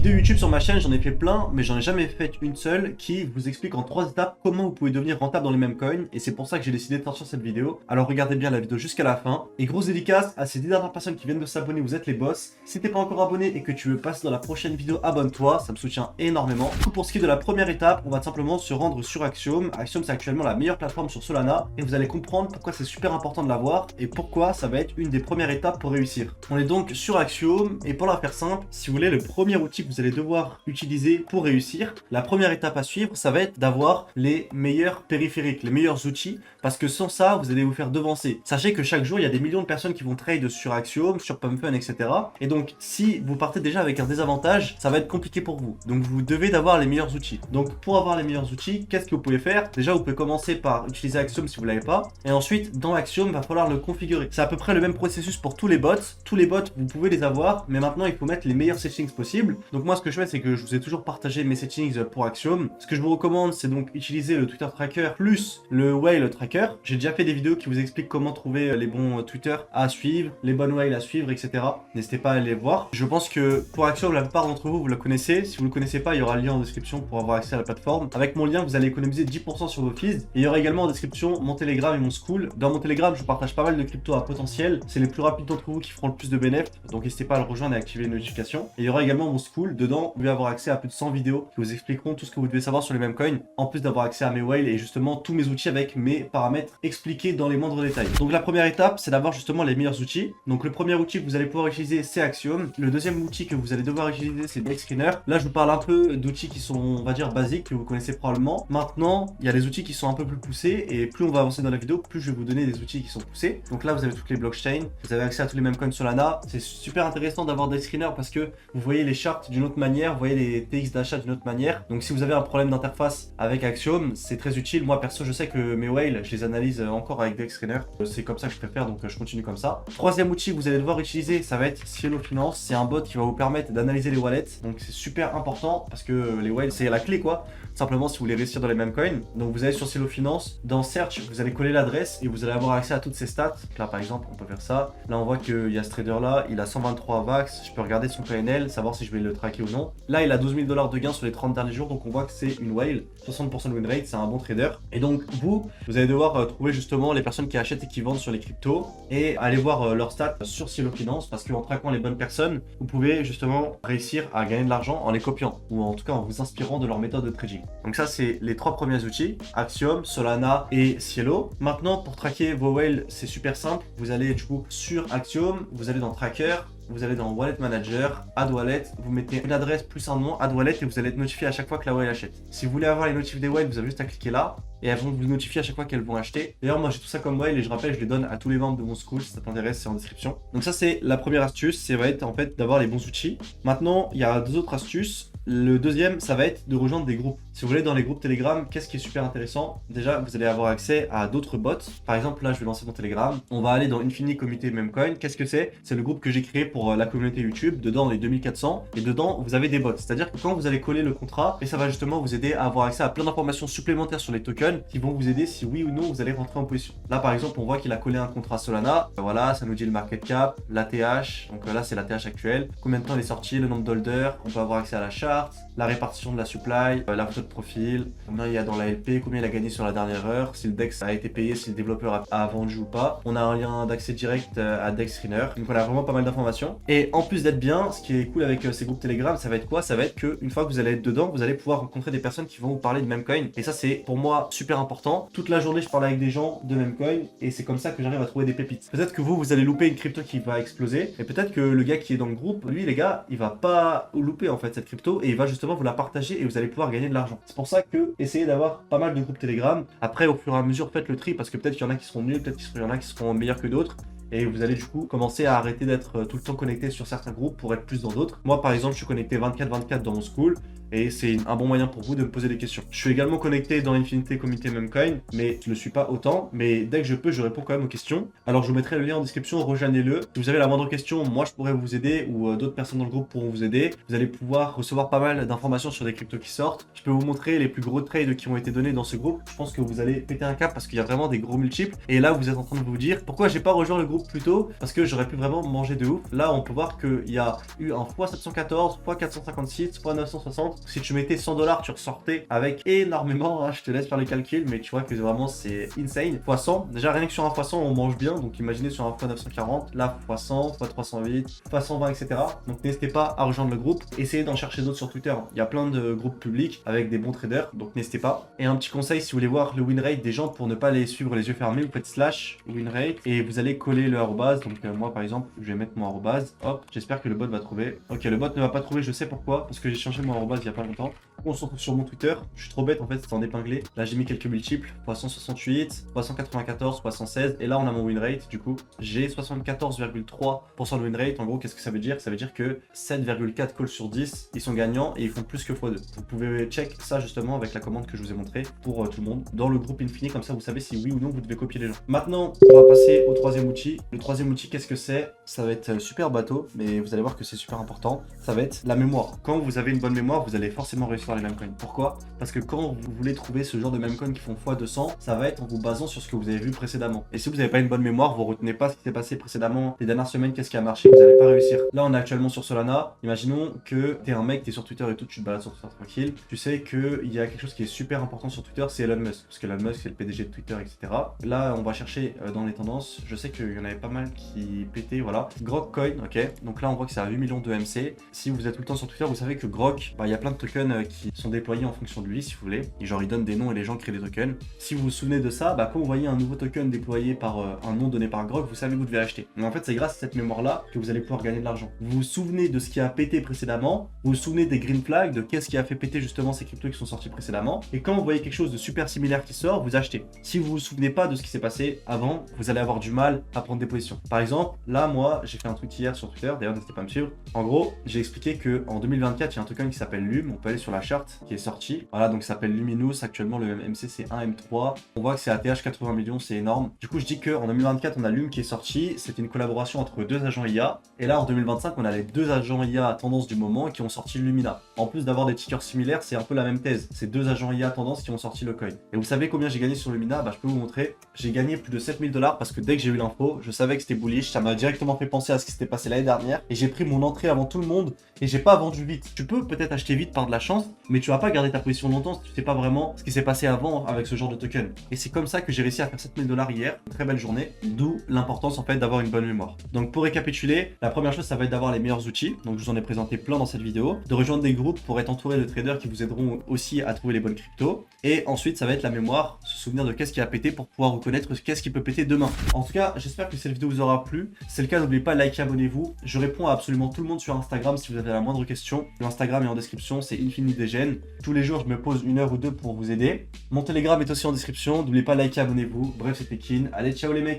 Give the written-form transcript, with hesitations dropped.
vidéos YouTube sur ma chaîne, j'en ai fait plein, mais j'en ai jamais fait une seule qui vous explique en 3 étapes comment vous pouvez devenir rentable dans les mêmes coins, et c'est pour ça que j'ai décidé de sortir cette vidéo. Alors regardez bien la vidéo jusqu'à la fin, et grosse dédicace à ces 10 dernières personnes qui viennent de s'abonner, vous êtes les boss. Si t'es pas encore abonné et que tu veux passer dans la prochaine vidéo, abonne-toi, ça me soutient énormément. Du coup, pour ce qui est de la première étape, on va simplement se rendre sur Axiom. Axiom, c'est actuellement la meilleure plateforme sur Solana, et vous allez comprendre pourquoi c'est super important de l'avoir, et pourquoi ça va être une des premières étapes pour réussir. On est donc sur Axiom, et pour la faire simple, si vous voulez, le premier outil que vous allez devoir utiliser pour réussir, la première étape à suivre, ça va être d'avoir les meilleurs périphériques, les meilleurs outils, parce que sans ça, vous allez vous faire devancer. Sachez que chaque jour, il y a des millions de personnes qui vont trade sur Axiom, sur Pumpfun, etc. Et donc, si vous partez déjà avec un désavantage, ça va être compliqué pour vous. Donc, vous devez d'avoir les meilleurs outils. Donc, pour avoir les meilleurs outils, qu'est-ce que vous pouvez faire? Déjà, vous pouvez commencer par utiliser Axiom si vous ne l'avez pas. Et ensuite, dans Axiom, il va falloir le configurer. C'est à peu près le même processus pour tous les bots. Tous les bots, vous pouvez les avoir, mais maintenant, il faut mettre les meilleurs settings possibles. Donc, moi, ce que je fais, c'est que je vous ai toujours partagé mes settings pour Axiom. Ce que je vous recommande, c'est donc utiliser le Twitter Tracker plus le Whale Tracker. J'ai déjà fait des vidéos qui vous expliquent comment trouver les bons Twitter à suivre, les bonnes whales à suivre, etc. N'hésitez pas à aller les voir. Je pense que pour Axiom, la plupart d'entre vous, vous la connaissez. Si vous ne le connaissez pas, il y aura le lien en description pour avoir accès à la plateforme. Avec mon lien, vous allez économiser 10% sur vos fees. Et il y aura également en description mon Telegram et mon School. Dans mon Telegram, je partage pas mal de crypto à potentiel. C'est les plus rapides d'entre vous qui feront le plus de bénéfices. Donc n'hésitez pas à le rejoindre et à activer les notifications. Et il y aura également mon School. Dedans, vous allez avoir accès à plus de 100 vidéos qui vous expliqueront tout ce que vous devez savoir sur les mêmes coins. En plus d'avoir accès à mes whales et justement tous mes outils avec mes paramètres expliqués dans les moindres détails. Donc la première étape, c'est d'avoir justement les meilleurs outils. Donc le premier outil que vous allez pouvoir utiliser, c'est Axiom. Le deuxième outil que vous allez devoir utiliser, c'est Dexscreener. Là, je vous parle un peu d'outils qui sont, on va dire, basiques, que vous connaissez probablement. Maintenant, il y a des outils qui sont un peu plus poussés, et plus on va avancer dans la vidéo, plus je vais vous donner des outils qui sont poussés. Donc là, vous avez toutes les blockchains, vous avez accès à tous les mêmes coins Solana. C'est super intéressant d'avoir Dexscreener parce que vous voyez les charts d'une autre manière, vous voyez les TX d'achat d'une autre manière. Donc si vous avez un problème d'interface avec Axiom, c'est très utile. Moi, perso, je sais que mes whales, je les analyse encore avec Dexscreener. C'est comme ça que je préfère, donc je continue comme ça. Troisième outil que vous allez devoir utiliser, ça va être Cielo Finance. C'est un bot qui va vous permettre d'analyser les wallets. Donc c'est super important parce que les whales, c'est la clé, quoi. Simplement, si vous voulez réussir dans les mêmes coins. Donc vous allez sur Cielo Finance. Dans Search, vous allez coller l'adresse et vous allez avoir accès à toutes ces stats. Donc là, par exemple, on peut faire ça. Là, on voit qu'il y a ce trader là, il a 123 VAX. Je peux regarder son PNL, savoir si je vais le traquer ou non. Là, il a 12 000 $ de gains sur les 30 derniers jours. Donc on voit que c'est une whale. 60% de win rate, c'est un bon trader. Et donc vous allez devoir trouver justement les personnes qui achètent et qui vendent sur les cryptos et aller voir leurs stats sur Cielo Finance, parce qu'en traquant les bonnes personnes, vous pouvez justement réussir à gagner de l'argent en les copiant, ou en tout cas en vous inspirant de leur méthode de trading. Donc ça, c'est les 3 premiers outils, Axiom, Solana et Cielo. Maintenant, pour traquer vos whales, c'est super simple. Vous allez du coup sur Axiom, vous allez dans Tracker, vous allez dans Wallet Manager, Add Wallet, vous mettez une adresse plus un nom, Add Wallet, et vous allez être notifié à chaque fois que la whale achète. Si vous voulez avoir les notifs des whales, vous avez juste à cliquer là, et elles vont vous notifier à chaque fois qu'elles vont acheter. D'ailleurs, moi j'ai tout ça comme whale, et je rappelle, je les donne à tous les membres de mon school. Si ça t'intéresse, c'est en description. Donc ça, c'est la première astuce, c'est va être en fait d'avoir les bons outils. Maintenant, il y a 2 autres astuces. Le deuxième, ça va être de rejoindre des groupes. Si vous voulez, dans les groupes Telegram, qu'est-ce qui est super intéressant? Déjà, vous allez avoir accès à d'autres bots. Par exemple, là, je vais lancer mon Telegram. On va aller dans Infinity Community Memecoin. Qu'est-ce que c'est? C'est le groupe que j'ai créé pour la communauté YouTube. Dedans, on est 2400. Et dedans, vous avez des bots. C'est-à-dire que quand vous allez coller le contrat, et ça va justement vous aider à avoir accès à plein d'informations supplémentaires sur les tokens qui vont vous aider si oui ou non vous allez rentrer en position. Là, par exemple, on voit qu'il a collé un contrat Solana. Voilà, ça nous dit le market cap, l'ATH. Donc là, c'est l'ATH actuel. Combien de temps il est sorti, le nombre d'holders. On peut avoir accès à la charte, la répartition de la supply, la photo de profil, combien il y a dans la LP, combien il a gagné sur la dernière heure, si le DEX a été payé, si le développeur a vendu ou pas. On a un lien d'accès direct à Dexscreener. Donc on a vraiment pas mal d'informations. Et en plus d'être bien, ce qui est cool avec ces groupes Telegram, ça va être quoi? Ça va être que une fois que vous allez être dedans, vous allez pouvoir rencontrer des personnes qui vont vous parler de Memecoin. Et ça, c'est pour moi super important. Toute la journée, je parle avec des gens de Memecoin et c'est comme ça que j'arrive à trouver des pépites. Peut-être que vous allez louper une crypto qui va exploser, et peut-être que le gars qui est dans le groupe, lui, les gars, il va pas louper en fait cette crypto et il va justement vous la partager et vous allez pouvoir gagner de l'argent. C'est pour ça que essayez d'avoir pas mal de groupes Telegram. Après, au fur et à mesure, faites le tri parce que peut-être qu'il y en a qui seront nuls, peut-être qu'il y en a qui seront meilleurs que d'autres. Et vous allez du coup commencer à arrêter d'être tout le temps connecté sur certains groupes pour être plus dans d'autres. Moi, par exemple, je suis connecté 24/24 dans mon school. et c'est un bon moyen pour vous de me poser des questions. Je suis également connecté dans Infinity Community Memecoin, mais je ne le suis pas autant, mais dès que je peux, je réponds quand même aux questions. Alors je vous mettrai le lien en description, rejoignez-le. Si vous avez la moindre question, moi je pourrais vous aider ou d'autres personnes dans le groupe pourront vous aider. Vous allez pouvoir recevoir pas mal d'informations sur des cryptos qui sortent. Je peux vous montrer les plus gros trades qui ont été donnés dans ce groupe. Je pense que vous allez péter un cap parce qu'il y a vraiment des gros multiples. Et là, vous êtes en train de vous dire pourquoi j'ai pas rejoint le groupe plus tôt, parce que j'aurais pu vraiment manger de ouf. Là, on peut voir qu'il y a eu un x714, x456, x960. Si tu mettais 100 $, tu ressortais avec énormément. Hein, je te laisse faire les calculs, mais tu vois que vraiment c'est insane. x100, déjà rien que sur un x100, on mange bien. Donc imaginez sur un x940, là x100, x308, x120, etc. Donc n'hésitez pas à rejoindre le groupe. Essayez d'en chercher d'autres sur Twitter. Il y a plein de groupes publics avec des bons traders, donc n'hésitez pas. Et un petit conseil, si vous voulez voir le win rate des gens pour ne pas les suivre les yeux fermés, vous faites slash win rate et vous allez coller le arrobase. Donc moi par exemple, je vais mettre mon arrobase. Hop, j'espère que le bot va trouver. Ok, le bot ne va pas trouver, je sais pourquoi, parce que j'ai changé mon arrobase il y a pas longtemps. On se retrouve sur mon Twitter. Je suis trop bête en fait, c'est en épinglé. Là j'ai mis quelques multiples, x168, x194, x116 et là on a mon win rate. Du coup, j'ai 74,3% de win rate. En gros, qu'est-ce que ça veut dire? Ça veut dire que 7,4 calls sur 10, ils sont gagnants et ils font plus que x2. Vous pouvez check ça justement avec la commande que je vous ai montré pour tout le monde dans le groupe Infini, comme ça vous savez si oui ou non vous devez copier les gens. Maintenant, on va passer au troisième outil. Le troisième outil, qu'est-ce que c'est? Ça va être super bateau, mais vous allez voir que c'est super important. Ça va être la mémoire. Quand vous avez une bonne mémoire, vous allez forcément réussir les memecoins. Pourquoi? Parce que quand vous voulez trouver ce genre de memecoins qui font x200, ça va être en vous basant sur ce que vous avez vu précédemment. Et si vous n'avez pas une bonne mémoire, vous retenez pas ce qui s'est passé précédemment, les dernières semaines, qu'est-ce qui a marché, vous n'allez pas réussir. Là, on est actuellement sur Solana. Imaginons que t'es un mec, t'es sur Twitter et tout, tu te balades sur Twitter tranquille. Tu sais qu'il y a quelque chose qui est super important sur Twitter, c'est Elon Musk. Parce que Elon Musk, c'est le PDG de Twitter, etc. Là, on va chercher dans les tendances. Je sais qu'il y en avait pas mal qui pétaient, voilà. Grok Coin, ok. Donc là, on voit que c'est à 8 millions de MC. Si vous êtes tout le temps sur Twitter, vous savez que Grok, il y a plein de tokens qui sont déployés en fonction de lui, si vous voulez. Et genre, il donne des noms et les gens créent des tokens. Si vous vous souvenez de ça, quand vous voyez un nouveau token déployé par un nom donné par Grok, vous savez que vous devez acheter. Mais en fait, c'est grâce à cette mémoire-là que vous allez pouvoir gagner de l'argent. Vous vous souvenez de ce qui a pété précédemment, vous vous souvenez des green flags, de qu'est-ce qui a fait péter justement ces cryptos qui sont sortis précédemment. Et quand vous voyez quelque chose de super similaire qui sort, vous achetez. Si vous vous souvenez pas de ce qui s'est passé avant, vous allez avoir du mal à prendre des positions. Par exemple, là, moi, j'ai fait un tweet hier sur Twitter, d'ailleurs, n'hésitez pas à me suivre. En gros, j'ai expliqué qu'en 2024, il y a un token qui s'appelle LUM, on peut aller sur la charte qui est sortie. Voilà, donc ça s'appelle Luminous, actuellement le MC c'est 1 M3. On voit que c'est ATH 80 millions, c'est énorme. Du coup, je dis qu'en 2024, on a LUM qui est sorti, c'était une collaboration entre deux agents IA. Et là, en 2025, on a les deux agents IA à tendance du moment qui ont sorti Lumina. En plus d'avoir des tickers similaires, c'est un peu la même thèse. C'est deux agents IA à tendance qui ont sorti le coin. Et vous savez combien j'ai gagné sur Lumina? Je peux vous montrer. J'ai gagné plus de 7000 $ parce que dès que j'ai eu l'info, je savais que c'était bullish. Ça m'a directement fait penser à ce qui s'était passé l'année dernière. Et j'ai pris mon entrée avant tout le monde et j'ai pas vendu vite. Tu peux peut-être acheter vite par de la chance, mais tu vas pas garder ta position longtemps si tu sais pas vraiment ce qui s'est passé avant avec ce genre de token. Et c'est comme ça que j'ai réussi à faire 7000 $ hier. Une très belle journée. D'où l'importance en fait d'avoir une bonne mémoire. Donc pour récapituler, la première chose ça va être d'avoir les meilleurs outils. Donc je vous en ai présenté plein dans cette vidéo. De rejoindre des groupes pour être entouré de traders qui vous aideront aussi à trouver les bonnes cryptos. Et ensuite ça va être la mémoire, se souvenir de qu'est-ce qui a pété pour pouvoir reconnaître qu'est-ce qui peut péter demain. En tout cas, j'espère que cette vidéo vous aura plu. Si c'est le cas, n'oubliez pas de liker, abonnez-vous. Je réponds à absolument tout le monde sur Instagram si vous avez la moindre question. L'Instagram est en description, c'est InfiniDegen. Tous les jours, je me pose 1 heure ou 2 pour vous aider. Mon Telegram est aussi en description. N'oubliez pas de liker, abonnez-vous. Bref, c'était Kin. Allez, ciao les mecs!